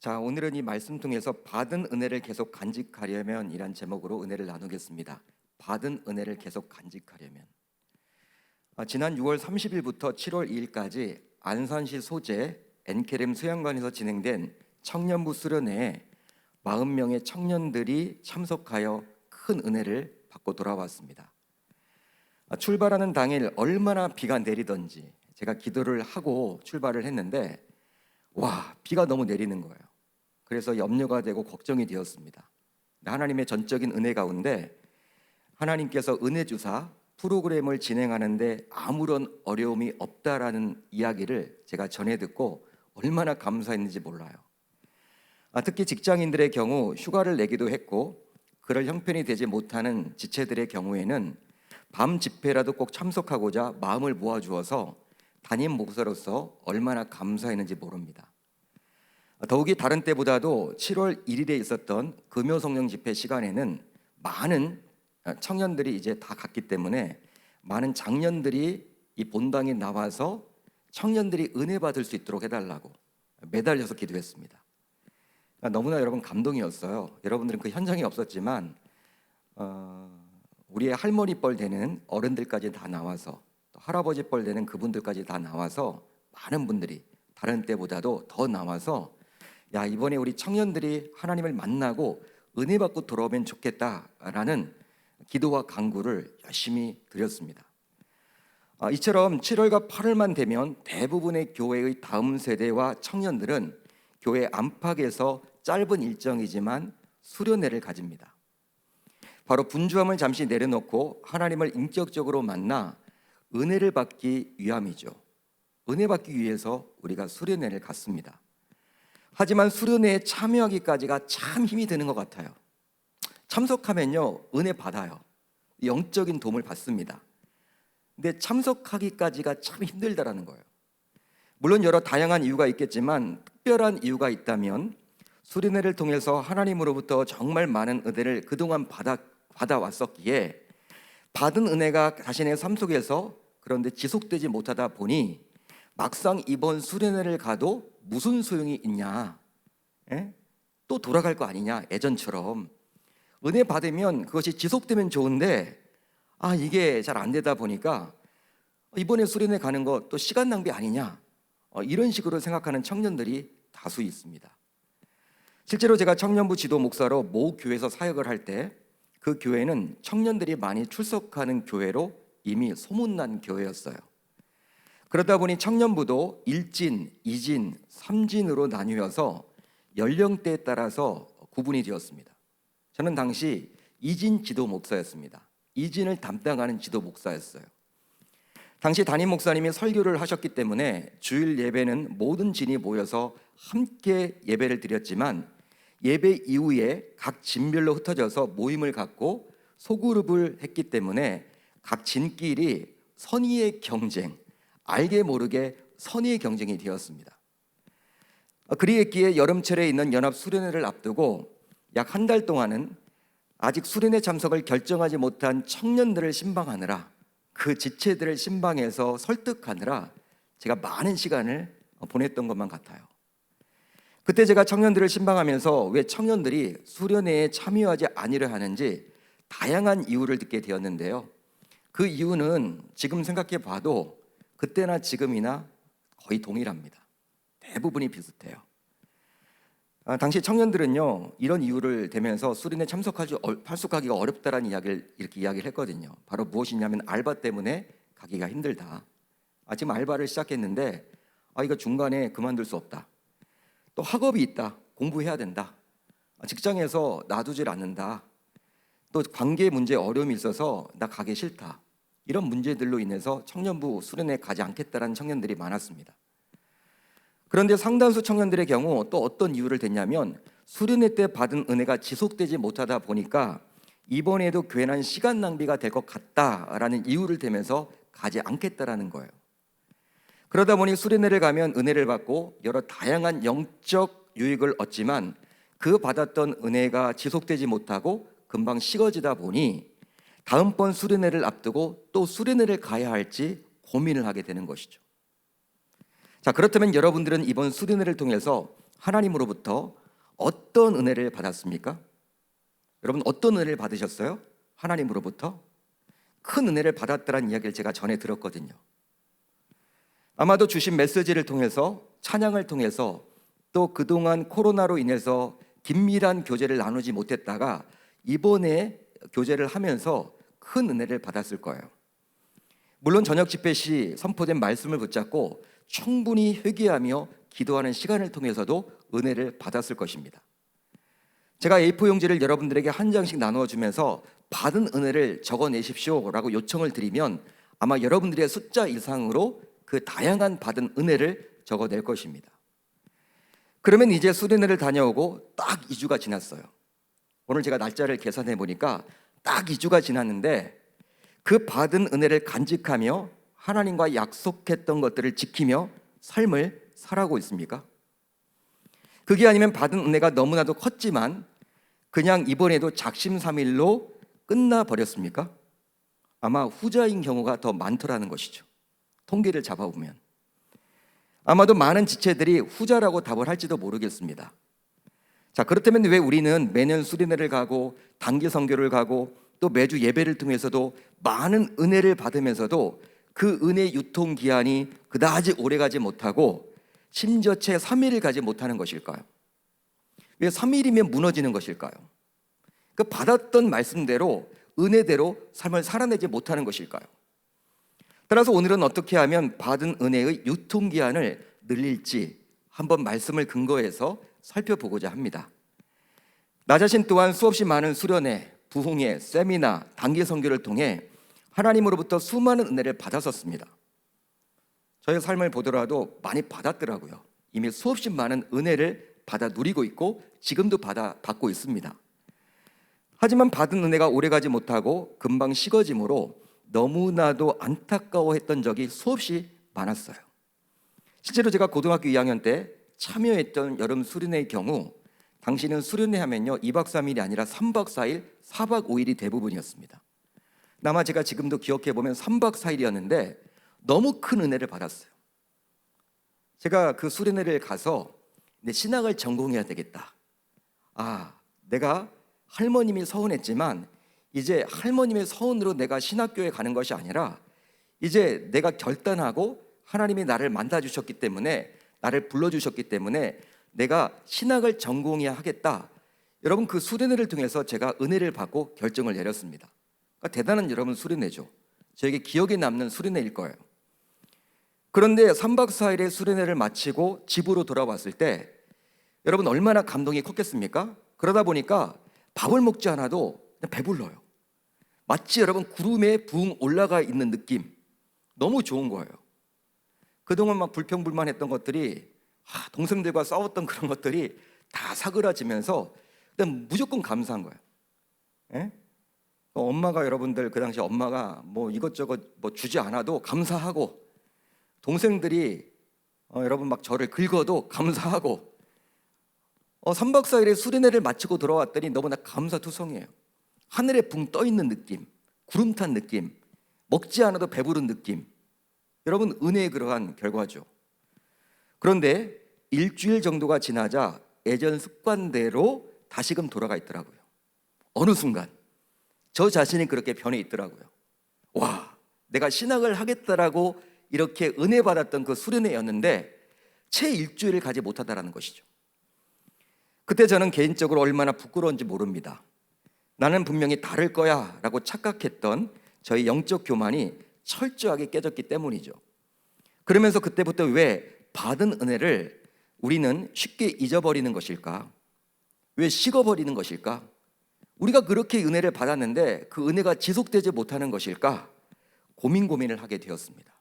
자, 오늘은 이 말씀 통해서 받은 은혜를 계속 간직하려면 이란 제목으로 은혜를 나누겠습니다. 받은 은혜를 계속 간직하려면. 지난 6월 30일부터 7월 2일까지 안산시 소재 엔케렘 수양관에서 진행된 청년부 수련회에 40명의 청년들이 참석하여 큰 은혜를 받고 돌아왔습니다. 출발하는 당일 얼마나 비가 내리던지 제가 기도를 하고 출발을 했는데 비가 너무 내리는 거예요. 그래서 염려가 되고 걱정이 되었습니다. 하나님의 전적인 은혜 가운데 하나님께서 은혜 주사 프로그램을 진행하는데 아무런 어려움이 없다라는 이야기를 제가 전해 듣고 얼마나 감사했는지 몰라요. 특히 직장인들의 경우 휴가를 내기도 했고 그럴 형편이 되지 못하는 지체들의 경우에는 밤 집회라도 꼭 참석하고자 마음을 모아주어서 담임 목사로서 얼마나 감사했는지 모릅니다. 더욱이 다른 때보다도 7월 1일에 있었던 금요성령 집회 시간에는 많은 청년들이 이제 다 갔기 때문에 많은 장년들이 이 본당에 나와서 청년들이 은혜 받을 수 있도록 해달라고 매달려서 기도했습니다. 너무나 여러분 감동이었어요. 여러분들은 그 현장에 없었지만 우리의 할머니 뻘 되는 어른들까지 다 나와서 또 할아버지 뻘 되는 그분들까지 다 나와서 많은 분들이 다른 때보다도 더 나와서 이번에 우리 청년들이 하나님을 만나고 은혜 받고 돌아오면 좋겠다라는 기도와 간구를 열심히 드렸습니다. 이처럼 7월과 8월만 되면 대부분의 교회의 다음 세대와 청년들은 교회 안팎에서 짧은 일정이지만 수련회를 가집니다. 바로 분주함을 잠시 내려놓고 하나님을 인격적으로 만나 은혜를 받기 위함이죠. 은혜 받기 위해서 우리가 수련회를 갔습니다. 하지만 수련회에 참여하기까지가 참 힘이 드는 것 같아요. 참석하면요 은혜 받아요. 영적인 도움을 받습니다. 근데 참석하기까지가 참 힘들다라는 거예요. 물론 여러 다양한 이유가 있겠지만 특별한 이유가 있다면 수련회를 통해서 하나님으로부터 정말 많은 은혜를 그동안 받아왔었기에 받은 은혜가 자신의 삶 속에서 그런데 지속되지 못하다 보니 막상 이번 수련회를 가도 무슨 소용이 있냐? 또 돌아갈 거 아니냐? 예전처럼 은혜 받으면 그것이 지속되면 좋은데 이게 잘 안 되다 보니까 이번에 수련회 가는 거 또 시간 낭비 아니냐? 이런 식으로 생각하는 청년들이 다수 있습니다. 실제로 제가 청년부 지도 목사로 모 교회에서 사역을 할 때 그 교회는 청년들이 많이 출석하는 교회로 이미 소문난 교회였어요. 그러다 보니 청년부도 1진, 2진, 3진으로 나뉘어서 연령대에 따라서 구분이 되었습니다. 저는 당시 2진 지도 목사였습니다. 2진을 담당하는 지도 목사였어요. 당시 담임 목사님이 설교를 하셨기 때문에 주일 예배는 모든 진이 모여서 함께 예배를 드렸지만 예배 이후에 각 진별로 흩어져서 모임을 갖고 소그룹을 했기 때문에 각 진끼리 선의의 경쟁, 알게 모르게 선의의 경쟁이 되었습니다. 그리했기에 여름철에 있는 연합 수련회를 앞두고 약 한 달 동안은 아직 수련회 참석을 결정하지 못한 청년들을 신방하느라 그 지체들을 신방해서 설득하느라 제가 많은 시간을 보냈던 것만 같아요. 그때 제가 청년들을 신방하면서 왜 청년들이 수련회에 참여하지 아니려 하는지 다양한 이유를 듣게 되었는데요. 그 이유는 지금 생각해 봐도 그때나 지금이나 거의 동일합니다. 대부분이 비슷해요. 당시 청년들은요 이런 이유를 대면서 수련회 참석하기가 어렵다라는 이야기를 이렇게 이야기를 했거든요. 바로 무엇이냐면 알바 때문에 가기가 힘들다. 지금 알바를 시작했는데 이거 중간에 그만둘 수 없다. 또 학업이 있다. 공부해야 된다. 직장에서 놔두질 않는다. 또 관계 문제에 어려움이 있어서 나 가기 싫다. 이런 문제들로 인해서 청년부 수련회에 가지 않겠다라는 청년들이 많았습니다. 그런데 상당수 청년들의 경우 또 어떤 이유를 댔냐면 수련회 때 받은 은혜가 지속되지 못하다 보니까 이번에도 괜한 시간 낭비가 될 것 같다라는 이유를 대면서 가지 않겠다라는 거예요. 그러다 보니 수련회를 가면 은혜를 받고 여러 다양한 영적 유익을 얻지만 그 받았던 은혜가 지속되지 못하고 금방 식어지다 보니 다음번 수련회를 앞두고 또 수련회를 가야 할지 고민을 하게 되는 것이죠. 자, 그렇다면 여러분들은 이번 수련회를 통해서 하나님으로부터 어떤 은혜를 받았습니까? 여러분 어떤 은혜를 받으셨어요? 하나님으로부터 큰 은혜를 받았다는 이야기를 제가 전에 들었거든요. 아마도 주신 메시지를 통해서, 찬양을 통해서, 또 그동안 코로나로 인해서 긴밀한 교제를 나누지 못했다가 이번에 교제를 하면서 큰 은혜를 받았을 거예요. 물론 저녁 집회 시 선포된 말씀을 붙잡고 충분히 회개하며 기도하는 시간을 통해서도 은혜를 받았을 것입니다. 제가 A4 용지를 여러분들에게 한 장씩 나누어 주면서 받은 은혜를 적어내십시오라고 요청을 드리면 아마 여러분들의 숫자 이상으로 그 다양한 받은 은혜를 적어낼 것입니다. 그러면 이제 수련회를 다녀오고 딱 2주가 지났어요. 오늘 제가 날짜를 계산해 보니까 딱 2주가 지났는데 그 받은 은혜를 간직하며 하나님과 약속했던 것들을 지키며 삶을 살아가고 있습니까? 그게 아니면 받은 은혜가 너무나도 컸지만 그냥 이번에도 작심삼일로 끝나버렸습니까? 아마 후자인 경우가 더 많더라는 것이죠. 통계를 잡아보면 아마도 많은 지체들이 후자라고 답을 할지도 모르겠습니다. 자, 그렇다면 왜 우리는 매년 수련회를 가고 단기 선교를 가고 또 매주 예배를 통해서도 많은 은혜를 받으면서도 그 은혜 유통기한이 그다지 오래가지 못하고 심지어 채 3일을 가지 못하는 것일까요? 왜 3일이면 무너지는 것일까요? 그 받았던 말씀대로 은혜대로 삶을 살아내지 못하는 것일까요? 따라서 오늘은 어떻게 하면 받은 은혜의 유통기한을 늘릴지 한번 말씀을 근거해서 살펴보고자 합니다. 나 자신 또한 수없이 많은 수련회, 부흥회, 세미나, 단기 선교를 통해 하나님으로부터 수많은 은혜를 받았었습니다. 저의 삶을 보더라도 많이 받았더라고요. 이미 수없이 많은 은혜를 받아 누리고 있고 지금도 받고 있습니다. 하지만 받은 은혜가 오래가지 못하고 금방 식어짐으로 너무나도 안타까워했던 적이 수없이 많았어요. 실제로 제가 고등학교 2학년 때 참여했던 여름 수련회의 경우 당시는 수련회 하면요 2박 3일이 아니라 3박 4일, 4박 5일이 대부분이었습니다. 아마 제가 지금도 기억해보면 3박 4일이었는데 너무 큰 은혜를 받았어요. 제가 그 수련회를 가서 내 신학을 전공해야 되겠다. 내가 할머님이 서운했지만 이제 할머님의 서운으로 내가 신학교에 가는 것이 아니라 이제 내가 결단하고 하나님이 나를 만나주셨기 때문에 나를 불러주셨기 때문에 내가 신학을 전공해야 하겠다. 여러분 그 수련회를 통해서 제가 은혜를 받고 결정을 내렸습니다. 그러니까 대단한 여러분 수련회죠. 저에게 기억에 남는 수련회일 거예요. 그런데 3박 4일의 수련회를 마치고 집으로 돌아왔을 때 여러분 얼마나 감동이 컸겠습니까? 그러다 보니까 밥을 먹지 않아도 그냥 배불러요. 마치 여러분 구름에 붕 올라가 있는 느낌. 너무 좋은 거예요. 그동안 막 불평불만했던 것들이 동생들과 싸웠던 그런 것들이 다 사그라지면서 그냥 무조건 감사한 거예요. 예? 엄마가 여러분들 그 당시 엄마가 뭐 이것저것 뭐 주지 않아도 감사하고 동생들이 여러분 막 저를 긁어도 감사하고 3박 4일의 수련회를 마치고 돌아왔더니 너무나 감사투성이에요. 하늘에 붕 떠 있는 느낌, 구름 탄 느낌, 먹지 않아도 배부른 느낌. 여러분 은혜의 그러한 결과죠. 그런데 일주일 정도가 지나자 예전 습관대로 다시금 돌아가 있더라고요. 어느 순간 저 자신이 그렇게 변해 있더라고요. 와, 내가 신학을 하겠다라고 이렇게 은혜 받았던 그 수련회였는데 채 일주일을 가지 못하다라는 것이죠. 그때 저는 개인적으로 얼마나 부끄러운지 모릅니다. 나는 분명히 다를 거야 라고 착각했던 저희 영적 교만이 철저하게 깨졌기 때문이죠. 그러면서 그때부터 왜 받은 은혜를 우리는 쉽게 잊어버리는 것일까? 왜 식어버리는 것일까? 우리가 그렇게 은혜를 받았는데 그 은혜가 지속되지 못하는 것일까? 고민을 하게 되었습니다.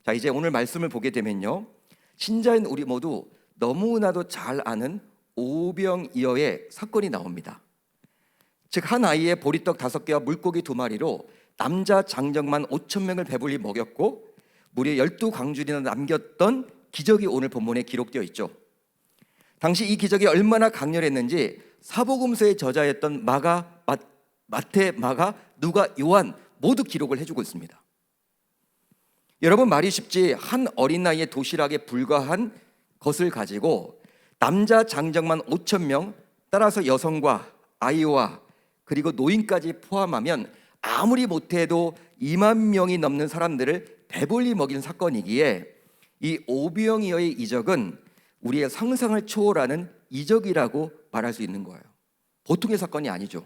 자, 이제 오늘 말씀을 보게 되면요, 신자인 우리 모두 너무나도 잘 아는 오병이어의 사건이 나옵니다. 즉 한 아이의 보리떡 5개와 물고기 2마리로 남자 장정만 5,000명을 배불리 먹였고 무려 12광줄이나 남겼던 기적이 오늘 본문에 기록되어 있죠. 당시 이 기적이 얼마나 강렬했는지 사복음서의 저자였던 마가, 마태, 마가, 누가, 요한 모두 기록을 해주고 있습니다. 여러분 말이 쉽지 한 어린 나이의 도시락에 불과한 것을 가지고 남자 장정만 5천 명, 따라서 여성과 아이와 그리고 노인까지 포함하면 아무리 못해도 2만 명이 넘는 사람들을 배불리 먹인 사건이기에 이 오병이어의 이적은 우리의 상상을 초월하는 이적이라고 말할 수 있는 거예요. 보통의 사건이 아니죠.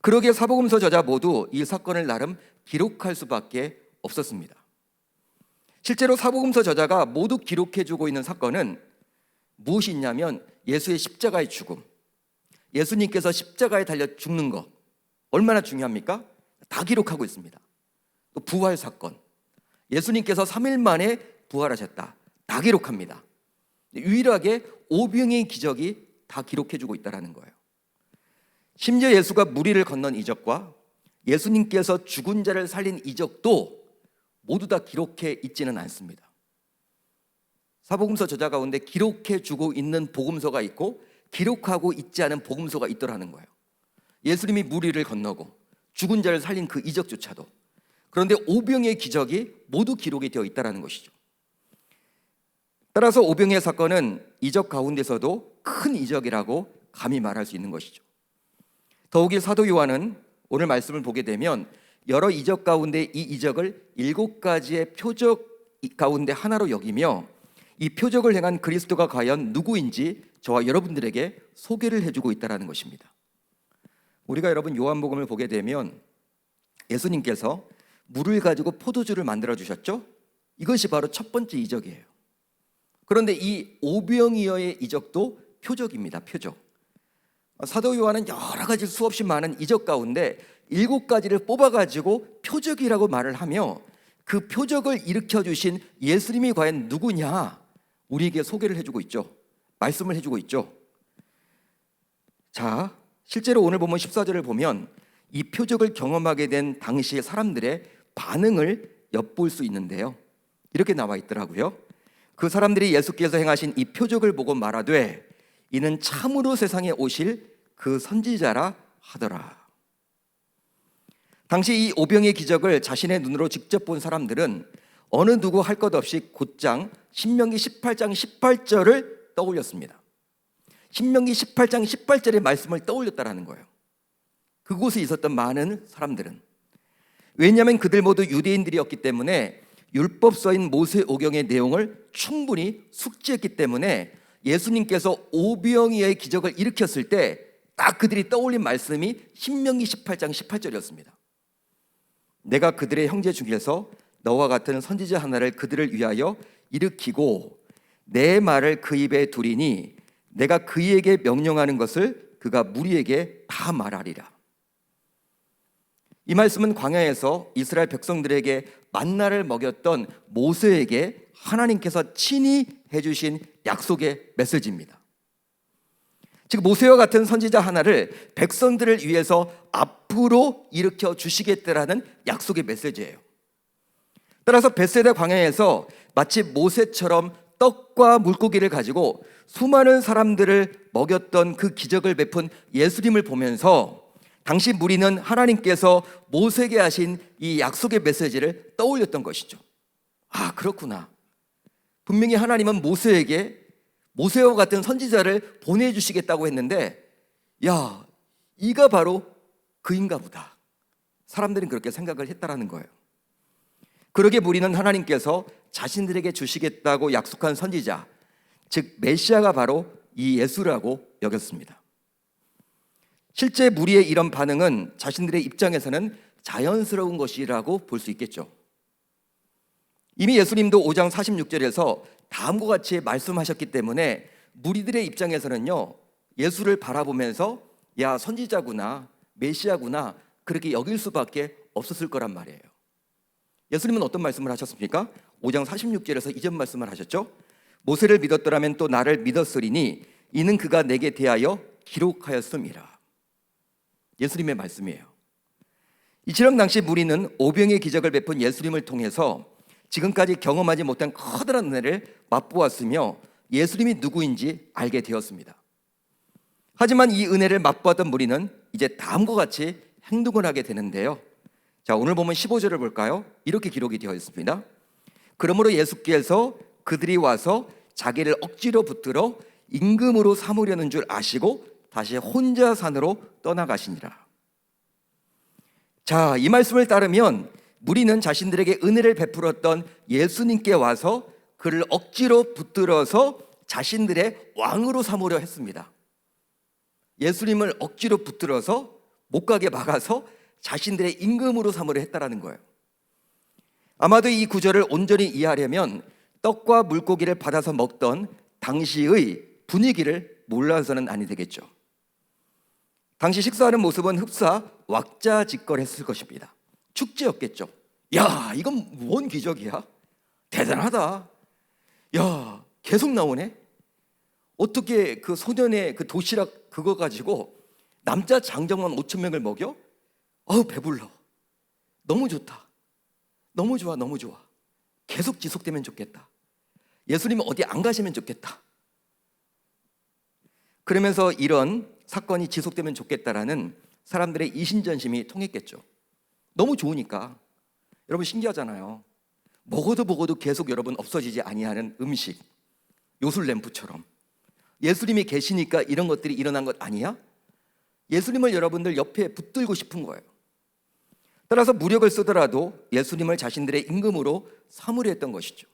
그러기에 사복음서 저자 모두 이 사건을 나름 기록할 수밖에 없었습니다. 실제로 사복음서 저자가 모두 기록해주고 있는 사건은 무엇이 있냐면 예수의 십자가의 죽음, 예수님께서 십자가에 달려 죽는 것, 얼마나 중요합니까? 다 기록하고 있습니다. 또 부활 사건, 예수님께서 3일 만에 부활하셨다, 다 기록합니다. 유일하게 오병이의 기적이 다 기록해주고 있다는 거예요. 심지어 예수가 무리를 건넌 이적과 예수님께서 죽은 자를 살린 이적도 모두 다 기록해 있지는 않습니다. 사복음서 저자 가운데 기록해주고 있는 복음서가 있고 기록하고 있지 않은 복음서가 있더라는 거예요. 예수님이 무리를 건너고 죽은 자를 살린 그 이적조차도. 그런데 오병이의 기적이 모두 기록이 되어 있다는 것이죠. 따라서 오병이의 사건은 이적 가운데서도 큰 이적이라고 감히 말할 수 있는 것이죠. 더욱이 사도 요한은 오늘 말씀을 보게 되면 여러 이적 가운데 이 이적을 7가지의 표적 가운데 하나로 여기며 이 표적을 행한 그리스도가 과연 누구인지 저와 여러분들에게 소개를 해주고 있다는 것입니다. 우리가 여러분 요한복음을 보게 되면 예수님께서 물을 가지고 포도주를 만들어 주셨죠? 이것이 바로 첫 번째 이적이에요. 그런데 이 오병이어의 이적도 표적입니다. 표적. 사도 요한은 여러 가지 수없이 많은 이적 가운데 7가지를 뽑아가지고 표적이라고 말을 하며 그 표적을 일으켜 주신 예수님이 과연 누구냐 우리에게 소개를 해주고 있죠. 말씀을 해주고 있죠. 자, 실제로 오늘 보면 14절을 보면 이 표적을 경험하게 된 당시의 사람들의 반응을 엿볼 수 있는데요, 이렇게 나와 있더라고요. 그 사람들이 예수께서 행하신 이 표적을 보고 말하되 이는 참으로 세상에 오실 그 선지자라 하더라. 당시 이 오병의 기적을 자신의 눈으로 직접 본 사람들은 어느 누구 할 것 없이 곧장 신명기 18장 18절을 떠올렸습니다. 신명기 18장 18절의 말씀을 떠올렸다라는 거예요. 그곳에 있었던 많은 사람들은. 왜냐하면 그들 모두 유대인들이었기 때문에 율법서인 모세오경의 내용을 충분히 숙지했기 때문에 예수님께서 오병이어의 기적을 일으켰을 때 딱 그들이 떠올린 말씀이 신명기 18장 18절이었습니다. 내가 그들의 형제 중에서 너와 같은 선지자 하나를 그들을 위하여 일으키고 내 말을 그 입에 두리니 내가 그에게 명령하는 것을 그가 무리에게 다 말하리라. 이 말씀은 광야에서 이스라엘 백성들에게 만나를 먹였던 모세에게 하나님께서 친히 해주신 약속의 메시지입니다. 즉 모세와 같은 선지자 하나를 백성들을 위해서 앞으로 일으켜 주시겠다라는 약속의 메시지예요. 따라서 벳세다 광야에서 마치 모세처럼 떡과 물고기를 가지고 수많은 사람들을 먹였던 그 기적을 베푼 예수님을 보면서 당시 무리는 하나님께서 모세에게 하신 이 약속의 메시지를 떠올렸던 것이죠. 아, 그렇구나. 분명히 하나님은 모세에게 모세와 같은 선지자를 보내주시겠다고 했는데, 야, 이가 바로 그인가 보다. 사람들은 그렇게 생각을 했다라는 거예요. 그러게 무리는 하나님께서 자신들에게 주시겠다고 약속한 선지자, 즉 메시아가 바로 이 예수라고 여겼습니다. 실제 무리의 이런 반응은 자신들의 입장에서는 자연스러운 것이라고 볼 수 있겠죠. 이미 예수님도 5장 46절에서 다음과 같이 말씀하셨기 때문에 무리들의 입장에서는요, 예수를 바라보면서 야, 선지자구나, 메시아구나 그렇게 여길 수밖에 없었을 거란 말이에요. 예수님은 어떤 말씀을 하셨습니까? 5장 46절에서 이전 말씀을 하셨죠. 모세를 믿었더라면 또 나를 믿었으리니 이는 그가 내게 대하여 기록하였음이라. 예수님의 말씀이에요. 이처럼 당시 무리는 오병의 기적을 베푼 예수님을 통해서 지금까지 경험하지 못한 커다란 은혜를 맛보았으며 예수님이 누구인지 알게 되었습니다. 하지만 이 은혜를 맛보았던 무리는 이제 다음과 같이 행동을 하게 되는데요. 자, 오늘 보면 15절을 볼까요? 이렇게 기록이 되어 있습니다. 그러므로 예수께서 그들이 와서 자기를 억지로 붙들어 임금으로 삼으려는 줄 아시고 다시 혼자 산으로 떠나가시니라. 자, 이 말씀을 따르면 무리는 자신들에게 은혜를 베풀었던 예수님께 와서 그를 억지로 붙들어서 자신들의 왕으로 삼으려 했습니다. 예수님을 억지로 붙들어서 못 가게 막아서 자신들의 임금으로 삼으려 했다라는 거예요. 아마도 이 구절을 온전히 이해하려면 떡과 물고기를 받아서 먹던 당시의 분위기를 몰라서는 아니 되겠죠. 당시 식사하는 모습은 흡사 왁자지껄했을 것입니다. 축제였겠죠. 야, 이건 뭔 기적이야? 대단하다. 야, 계속 나오네. 어떻게 그 소년의 그 도시락 그거 가지고 남자 장정만 5천 명을 먹여? 배불러. 너무 좋다. 너무 좋아, 너무 좋아. 계속 지속되면 좋겠다. 예수님은 어디 안 가시면 좋겠다. 그러면서 이런 사건이 지속되면 좋겠다라는 사람들의 이신전심이 통했겠죠. 너무 좋으니까. 여러분 신기하잖아요. 먹어도 계속 여러분 없어지지 아니하는 음식, 요술램프처럼 예수님이 계시니까 이런 것들이 일어난 것 아니야? 예수님을 여러분들 옆에 붙들고 싶은 거예요. 따라서 무력을 쓰더라도 예수님을 자신들의 임금으로 삼으려 했던 것이죠.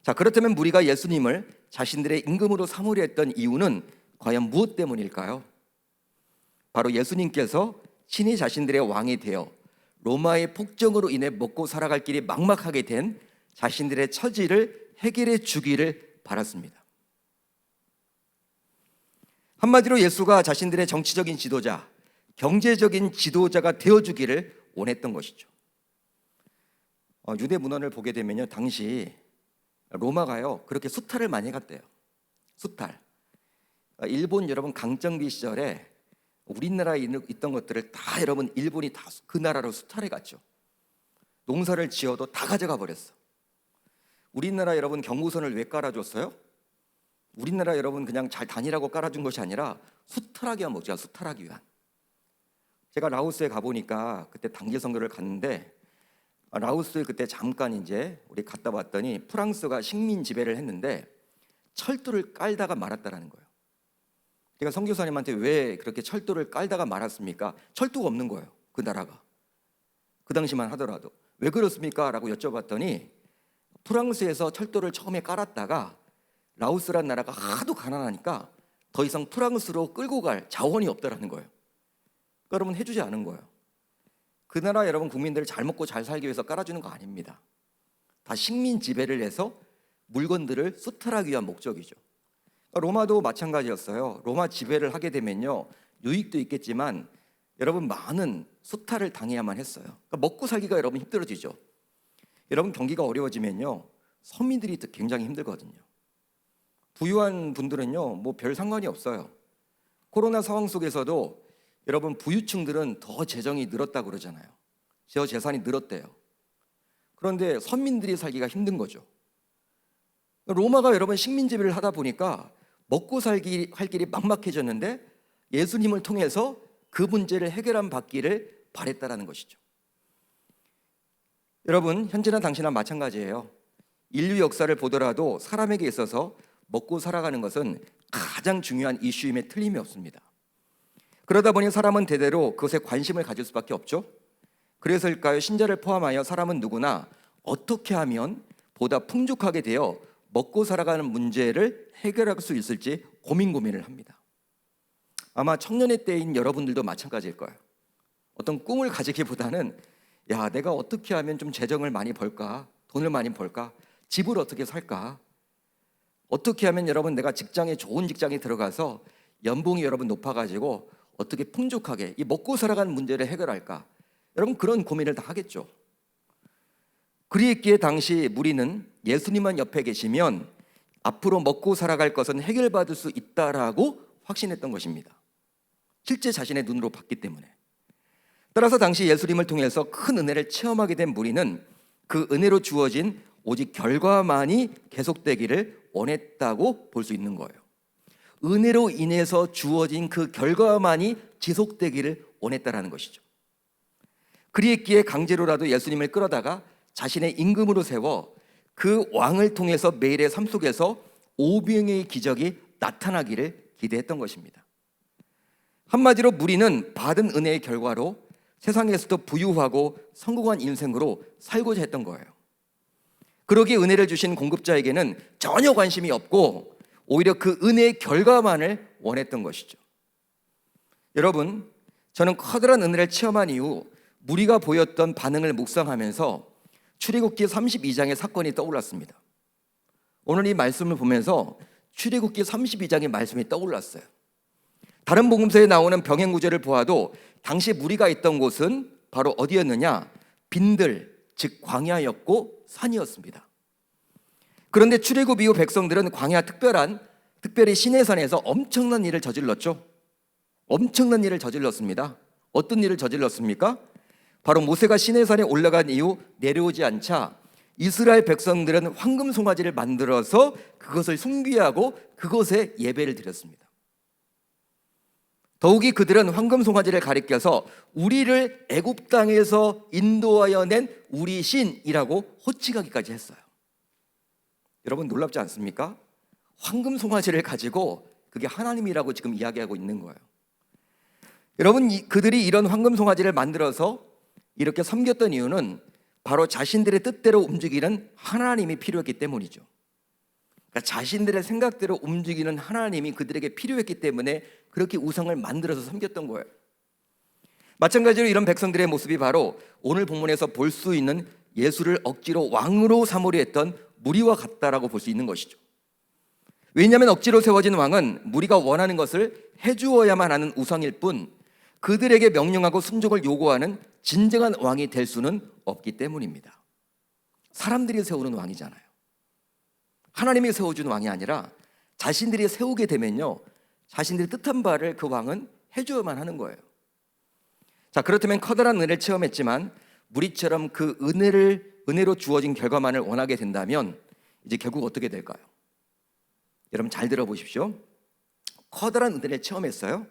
자, 그렇다면 무리가 예수님을 자신들의 임금으로 삼으려 했던 이유는 과연 무엇 때문일까요? 바로 예수님께서 친히 자신들의 왕이 되어 로마의 폭정으로 인해 먹고 살아갈 길이 막막하게 된 자신들의 처지를 해결해 주기를 바랐습니다. 한마디로 예수가 자신들의 정치적인 지도자, 경제적인 지도자가 되어주기를 원했던 것이죠. 유대 문헌을 보게 되면요, 당시 로마가요 그렇게 수탈을 많이 갔대요. 수탈. 일본 여러분 강점기 시절에 우리나라에 있던 것들을 다 여러분 일본이 다 그 나라로 수탈해 갔죠. 농사를 지어도 다 가져가 버렸어. 우리나라 여러분 경부선을 왜 깔아줬어요? 우리나라 여러분 그냥 잘 다니라고 깔아준 것이 아니라 수탈하기 위한 목적이야. 수탈하기 위한. 제가 라오스에 가보니까 그때 단기 선교를 갔는데 라오스에 그때 잠깐 이제 우리 갔다 왔더니 프랑스가 식민 지배를 했는데 철도를 깔다가 말았다라는 거예요. 제가 선교사님한테 왜 그렇게 철도를 깔다가 말았습니까? 철도가 없는 거예요. 그 나라가. 그 당시만 하더라도. 왜 그렇습니까? 라고 여쭤봤더니 프랑스에서 철도를 처음에 깔았다가 라오스란 나라가 하도 가난하니까 더 이상 프랑스로 끌고 갈 자원이 없다라는 거예요. 그러니까 여러분 해주지 않은 거예요. 그 나라 여러분 국민들을 잘 먹고 잘 살기 위해서 깔아주는 거 아닙니다. 다 식민 지배를 해서 물건들을 수탈하기 위한 목적이죠. 로마도 마찬가지였어요. 로마 지배를 하게 되면요 유익도 있겠지만 여러분 많은 수탈을 당해야만 했어요. 그러니까 먹고 살기가 여러분 힘들어지죠. 여러분 경기가 어려워지면요 서민들이 굉장히 힘들거든요. 부유한 분들은요 뭐 별 상관이 없어요. 코로나 상황 속에서도 여러분 부유층들은 더 재정이 늘었다고 그러잖아요. 저 재산이 늘었대요. 그런데 서민들이 살기가 힘든 거죠. 로마가 여러분 식민 지배를 하다 보니까 먹고 살기 할 길이 막막해졌는데 예수님을 통해서 그 문제를 해결한 받기를 바랬다라는 것이죠. 여러분 현재나 당시나 마찬가지예요. 인류 역사를 보더라도 사람에게 있어서 먹고 살아가는 것은 가장 중요한 이슈임에 틀림이 없습니다. 그러다 보니 사람은 대대로 그것에 관심을 가질 수밖에 없죠. 그래서일까요? 신자를 포함하여 사람은 누구나 어떻게 하면 보다 풍족하게 되어 먹고 살아가는 문제를 해결할 수 있을지 고민을 합니다. 아마 청년의 때인 여러분들도 마찬가지일 거예요. 어떤 꿈을 가지기보다는 야, 내가 어떻게 하면 좀 재정을 많이 벌까? 돈을 많이 벌까? 집을 어떻게 살까? 어떻게 하면 여러분 내가 직장에 좋은 직장에 들어가서 연봉이 여러분 높아가지고 어떻게 풍족하게 이 먹고 살아가는 문제를 해결할까? 여러분 그런 고민을 다 하겠죠. 그리했기에 당시 무리는 예수님만 옆에 계시면 앞으로 먹고 살아갈 것은 해결받을 수 있다라고 확신했던 것입니다. 실제 자신의 눈으로 봤기 때문에. 따라서 당시 예수님을 통해서 큰 은혜를 체험하게 된 무리는 그 은혜로 주어진 오직 결과만이 계속되기를 원했다고 볼 수 있는 거예요. 은혜로 인해서 주어진 그 결과만이 지속되기를 원했다라는 것이죠. 그리했기에 강제로라도 예수님을 끌어다가 자신의 임금으로 세워 그 왕을 통해서 매일의 삶 속에서 오병의 기적이 나타나기를 기대했던 것입니다. 한마디로 무리는 받은 은혜의 결과로 세상에서도 부유하고 성공한 인생으로 살고자 했던 거예요. 그러기에 은혜를 주신 공급자에게는 전혀 관심이 없고 오히려 그 은혜의 결과만을 원했던 것이죠. 여러분, 저는 커다란 은혜를 체험한 이후 무리가 보였던 반응을 묵상하면서 출애굽기 32장의 사건이 떠올랐습니다. 오늘 이 말씀을 보면서 출애굽기 32장의 말씀이 떠올랐어요. 다른 복음서에 나오는 병행 구절을 보아도 당시 무리가 있던 곳은 바로 어디였느냐? 빈들, 즉 광야였고 산이었습니다. 그런데 출애굽 이후 백성들은 광야 특별히 시내산에서 엄청난 일을 저질렀죠. 엄청난 일을 저질렀습니다. 어떤 일을 저질렀습니까? 바로 모세가 시내산에 올라간 이후 내려오지 않자 이스라엘 백성들은 황금 송아지를 만들어서 그것을 숭배하고 그것에 예배를 드렸습니다. 더욱이 그들은 황금 송아지를 가리켜서 우리를 애굽 땅에서 인도하여 낸 우리 신이라고 호칭하기까지 했어요. 여러분 놀랍지 않습니까? 황금 송아지를 가지고 그게 하나님이라고 지금 이야기하고 있는 거예요. 여러분, 그들이 이런 황금 송아지를 만들어서 이렇게 섬겼던 이유는 바로 자신들의 뜻대로 움직이는 하나님이 필요했기 때문이죠. 그러니까 자신들의 생각대로 움직이는 하나님이 그들에게 필요했기 때문에 그렇게 우상을 만들어서 섬겼던 거예요. 마찬가지로 이런 백성들의 모습이 바로 오늘 본문에서 볼 수 있는 예수를 억지로 왕으로 삼으려 했던 무리와 같다라고 볼 수 있는 것이죠. 왜냐하면 억지로 세워진 왕은 무리가 원하는 것을 해주어야만 하는 우상일 뿐 그들에게 명령하고 순종을 요구하는 진정한 왕이 될 수는 없기 때문입니다. 사람들이 세우는 왕이잖아요. 하나님이 세워주는 왕이 아니라 자신들이 세우게 되면요, 자신들이 뜻한 바를 그 왕은 해줘야만 하는 거예요. 자, 그렇다면 커다란 은혜를 체험했지만 무리처럼 그 은혜로 주어진 결과만을 원하게 된다면 이제 결국 어떻게 될까요? 여러분 잘 들어보십시오. 커다란 은혜를 체험했어요.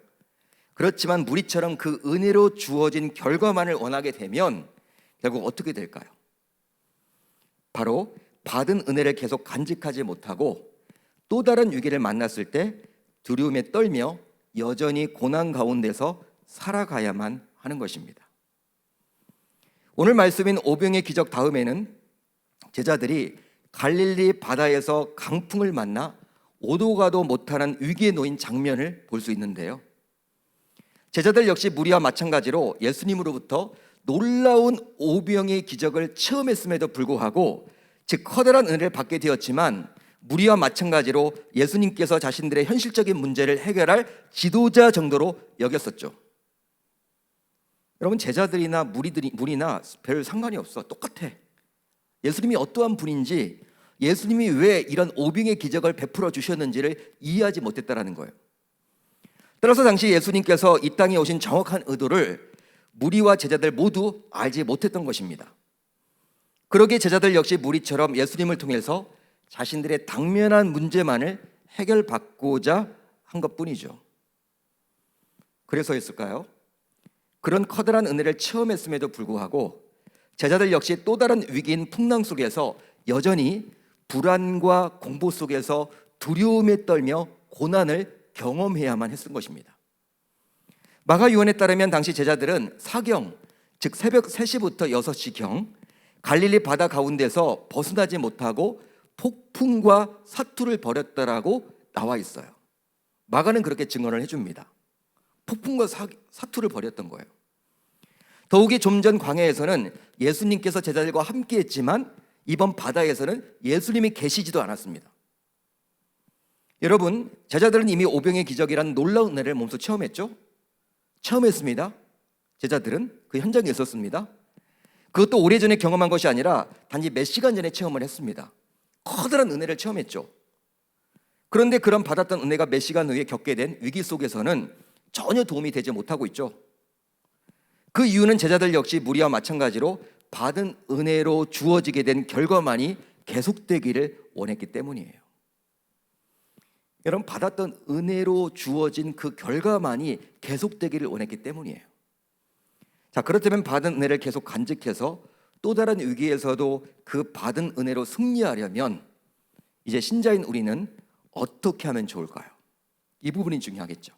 그렇지만 무리처럼 그 은혜로 주어진 결과만을 원하게 되면 결국 어떻게 될까요? 바로 받은 은혜를 계속 간직하지 못하고 또 다른 위기를 만났을 때 두려움에 떨며 여전히 고난 가운데서 살아가야만 하는 것입니다. 오늘 말씀인 오병의 기적 다음에는 제자들이 갈릴리 바다에서 강풍을 만나 오도 가도 못하는 위기에 놓인 장면을 볼 수 있는데요. 제자들 역시 무리와 마찬가지로 예수님으로부터 놀라운 오병의 기적을 체험했음에도 불구하고 즉 커다란 은혜를 받게 되었지만 무리와 마찬가지로 예수님께서 자신들의 현실적인 문제를 해결할 지도자 정도로 여겼었죠. 여러분 제자들이나 무리나 별 상관이 없어. 똑같아. 예수님이 어떠한 분인지 예수님이 왜 이런 오병의 기적을 베풀어 주셨는지를 이해하지 못했다라는 거예요. 따라서 당시 예수님께서 이 땅에 오신 정확한 의도를 무리와 제자들 모두 알지 못했던 것입니다. 그러기에 제자들 역시 무리처럼 예수님을 통해서 자신들의 당면한 문제만을 해결받고자 한 것뿐이죠. 그래서였을까요? 그런 커다란 은혜를 체험했음에도 불구하고 제자들 역시 또 다른 위기인 풍랑 속에서 여전히 불안과 공포 속에서 두려움에 떨며 고난을 경험해야만 했던 것입니다. 마가요한에 따르면 당시 제자들은 사경, 즉 새벽 3시부터 6시경 갈릴리 바다 가운데서 벗어나지 못하고 폭풍과 사투를 벌였다라고 나와 있어요. 마가는 그렇게 증언을 해줍니다. 폭풍과 사투를 벌였던 거예요. 더욱이 좀 전 광야에서는 예수님께서 제자들과 함께 했지만 이번 바다에서는 예수님이 계시지도 않았습니다. 여러분, 제자들은 이미 오병의 기적이라는 놀라운 은혜를 몸소 체험했죠? 체험했습니다. 제자들은 그 현장에 있었습니다. 그것도 오래전에 경험한 것이 아니라 단지 몇 시간 전에 체험을 했습니다. 커다란 은혜를 체험했죠. 그런데 그런 받았던 은혜가 몇 시간 후에 겪게 된 위기 속에서는 전혀 도움이 되지 못하고 있죠. 그 이유는 제자들 역시 무리와 마찬가지로 받은 은혜로 주어지게 된 결과만이 계속되기를 원했기 때문이에요. 여러분, 받았던 은혜로 주어진 그 결과만이 계속되기를 원했기 때문이에요. 자, 그렇다면 받은 은혜를 계속 간직해서 또 다른 위기에서도 그 받은 은혜로 승리하려면 이제 신자인 우리는 어떻게 하면 좋을까요? 이 부분이 중요하겠죠.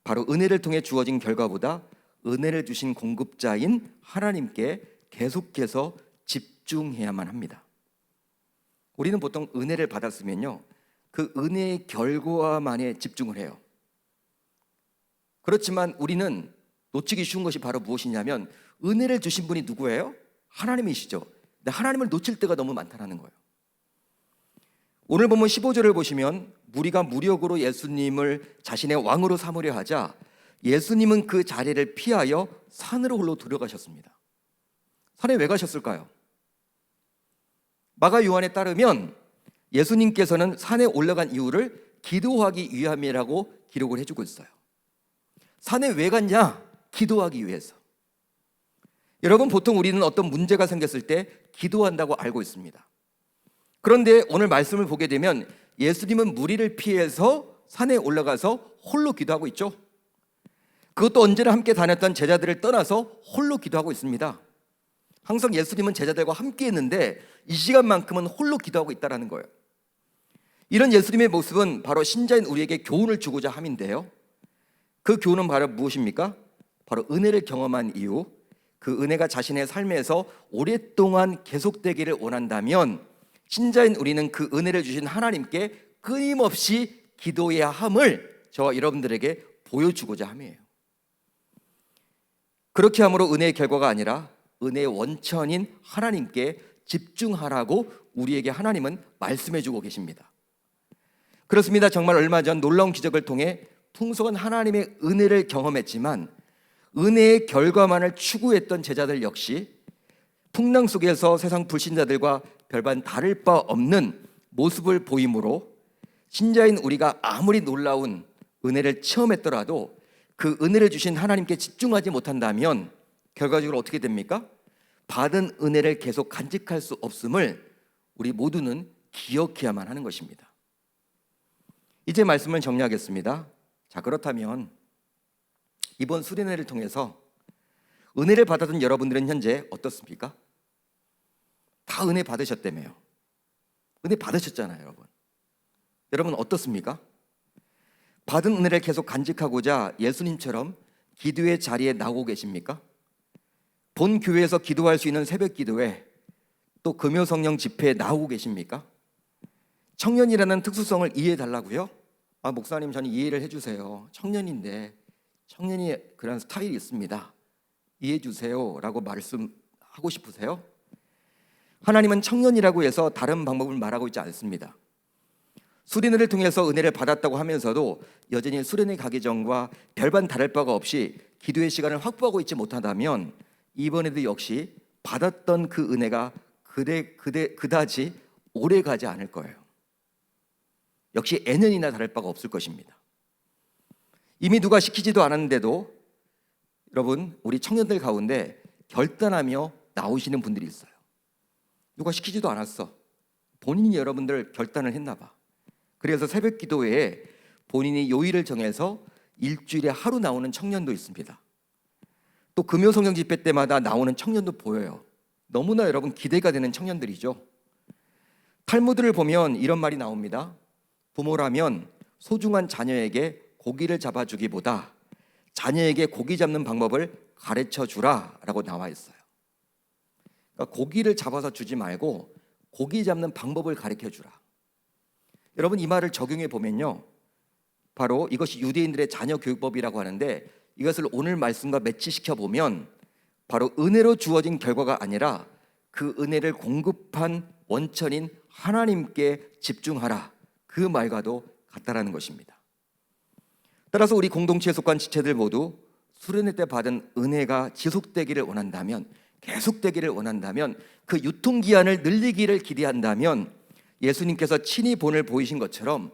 바로 은혜를 통해 주어진 결과보다 은혜를 주신 공급자인 하나님께 계속해서 집중해야만 합니다. 우리는 보통 은혜를 받았으면요, 그 은혜의 결과만에 집중을 해요. 그렇지만 우리는 놓치기 쉬운 것이 바로 무엇이냐면, 은혜를 주신 분이 누구예요? 하나님이시죠. 근데 하나님을 놓칠 때가 너무 많다는 거예요. 오늘 본문 15절을 보시면, 무리가 무력으로 예수님을 자신의 왕으로 삼으려 하자 예수님은 그 자리를 피하여 산으로 홀로 들어가셨습니다. 산에 왜 가셨을까요? 마가 요한에 따르면 예수님께서는 산에 올라간 이유를 기도하기 위함이라고 기록을 해주고 있어요. 산에 왜 갔냐? 기도하기 위해서. 여러분, 보통 우리는 어떤 문제가 생겼을 때 기도한다고 알고 있습니다. 그런데 오늘 말씀을 보게 되면 예수님은 무리를 피해서 산에 올라가서 홀로 기도하고 있죠. 그것도 언제나 함께 다녔던 제자들을 떠나서 홀로 기도하고 있습니다. 항상 예수님은 제자들과 함께 했는데 이 시간만큼은 홀로 기도하고 있다는 거예요. 이런 예수님의 모습은 바로 신자인 우리에게 교훈을 주고자 함인데요, 그 교훈은 바로 무엇입니까? 바로 은혜를 경험한 이후 그 은혜가 자신의 삶에서 오랫동안 계속되기를 원한다면 신자인 우리는 그 은혜를 주신 하나님께 끊임없이 기도해야 함을 저와 여러분들에게 보여주고자 함이에요. 그렇게 함으로 은혜의 결과가 아니라 은혜의 원천인 하나님께 집중하라고 우리에게 하나님은 말씀해주고 계십니다. 그렇습니다. 정말 얼마 전 놀라운 기적을 통해 풍성한 하나님의 은혜를 경험했지만 은혜의 결과만을 추구했던 제자들 역시 풍랑 속에서 세상 불신자들과 별반 다를 바 없는 모습을 보이므로 신자인 우리가 아무리 놀라운 은혜를 체험했더라도 그 은혜를 주신 하나님께 집중하지 못한다면 결과적으로 어떻게 됩니까? 받은 은혜를 계속 간직할 수 없음을 우리 모두는 기억해야만 하는 것입니다. 이제 말씀을 정리하겠습니다. 자, 그렇다면 이번 수련회를 통해서 은혜를 받았던 여러분들은 현재 어떻습니까? 다 은혜 받으셨다며요. 은혜 받으셨잖아요, 여러분. 여러분 어떻습니까? 받은 은혜를 계속 간직하고자 예수님처럼 기도의 자리에 나오고 계십니까? 본 교회에서 기도할 수 있는 새벽 기도회, 또 금요 성령 집회에 나오고 계십니까? 청년이라는 특수성을 이해해 달라고요? 아, 목사님 저는 이해를 해주세요. 청년인데 청년이 그런 스타일이 있습니다. 이해해 주세요 라고 말씀하고 싶으세요? 하나님은 청년이라고 해서 다른 방법을 말하고 있지 않습니다. 수련회를 통해서 은혜를 받았다고 하면서도 여전히 수련회 가기 전과 별반 다를 바가 없이 기도의 시간을 확보하고 있지 못하다면 이번에도 역시 받았던 그 은혜가 그다지 오래 가지 않을 거예요. 역시 애년이나 다를 바가 없을 것입니다. 이미 누가 시키지도 않았는데도 여러분, 우리 청년들 가운데 결단하며 나오시는 분들이 있어요. 누가 시키지도 않았어. 본인이 여러분들 결단을 했나 봐. 그래서 새벽 기도회에 본인이 요일을 정해서 일주일에 하루 나오는 청년도 있습니다. 또 금요 성령 집회 때마다 나오는 청년도 보여요. 너무나 여러분 기대가 되는 청년들이죠. 탈무드를 보면 이런 말이 나옵니다. 부모라면 소중한 자녀에게 고기를 잡아주기보다 자녀에게 고기 잡는 방법을 가르쳐 주라 라고 나와 있어요. 그러니까 고기를 잡아서 주지 말고 고기 잡는 방법을 가르쳐 주라. 여러분, 이 말을 적용해 보면요, 바로 이것이 유대인들의 자녀 교육법이라고 하는데 이것을 오늘 말씀과 매치시켜 보면 바로 은혜로 주어진 결과가 아니라 그 은혜를 공급한 원천인 하나님께 집중하라, 그 말과도 같다라는 것입니다. 따라서 우리 공동체에 속한 지체들 모두 수련회 때 받은 은혜가 지속되기를 원한다면, 계속되기를 원한다면, 그 유통기한을 늘리기를 기대한다면 예수님께서 친히 본을 보이신 것처럼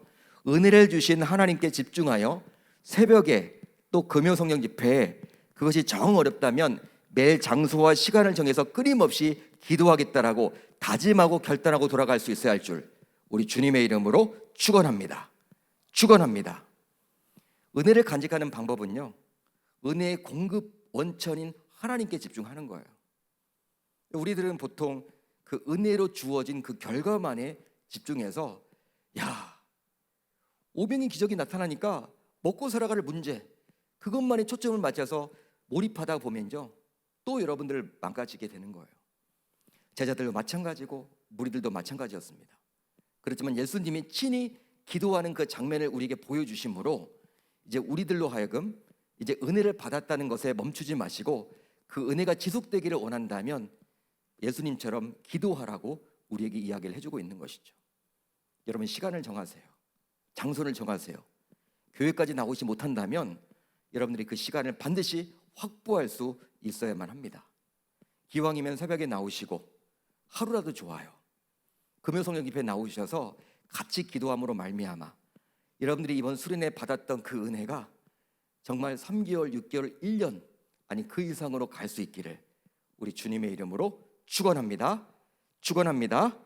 은혜를 주신 하나님께 집중하여 새벽에 또 금요 성령 집회에, 그것이 정 어렵다면 매일 장소와 시간을 정해서 끊임없이 기도하겠다라고 다짐하고 결단하고 돌아갈 수 있어야 할 줄 우리 주님의 이름으로 축원합니다. 축원합니다. 은혜를 간직하는 방법은요, 은혜의 공급 원천인 하나님께 집중하는 거예요. 우리들은 보통 그 은혜로 주어진 그 결과만에 집중해서, 야, 오병이 기적이 나타나니까 먹고 살아갈 문제, 그것만에 초점을 맞춰서 몰입하다 보면요, 또 여러분들 망가지게 되는 거예요. 제자들도 마찬가지고 무리들도 마찬가지였습니다. 그렇지만 예수님이 친히 기도하는 그 장면을 우리에게 보여주심으로 이제 우리들로 하여금 이제 은혜를 받았다는 것에 멈추지 마시고 그 은혜가 지속되기를 원한다면 예수님처럼 기도하라고 우리에게 이야기를 해주고 있는 것이죠. 여러분, 시간을 정하세요. 장소를 정하세요. 교회까지 나오지 못한다면 여러분들이 그 시간을 반드시 확보할 수 있어야만 합니다. 기왕이면 새벽에 나오시고 하루라도 좋아요. 금요성령 집회에 나오셔서 같이 기도함으로 말미암아 여러분들이 이번 수련회 받았던 그 은혜가 정말 3개월, 6개월, 1년 아니 그 이상으로 갈 수 있기를 우리 주님의 이름으로 축원합니다. 축원합니다.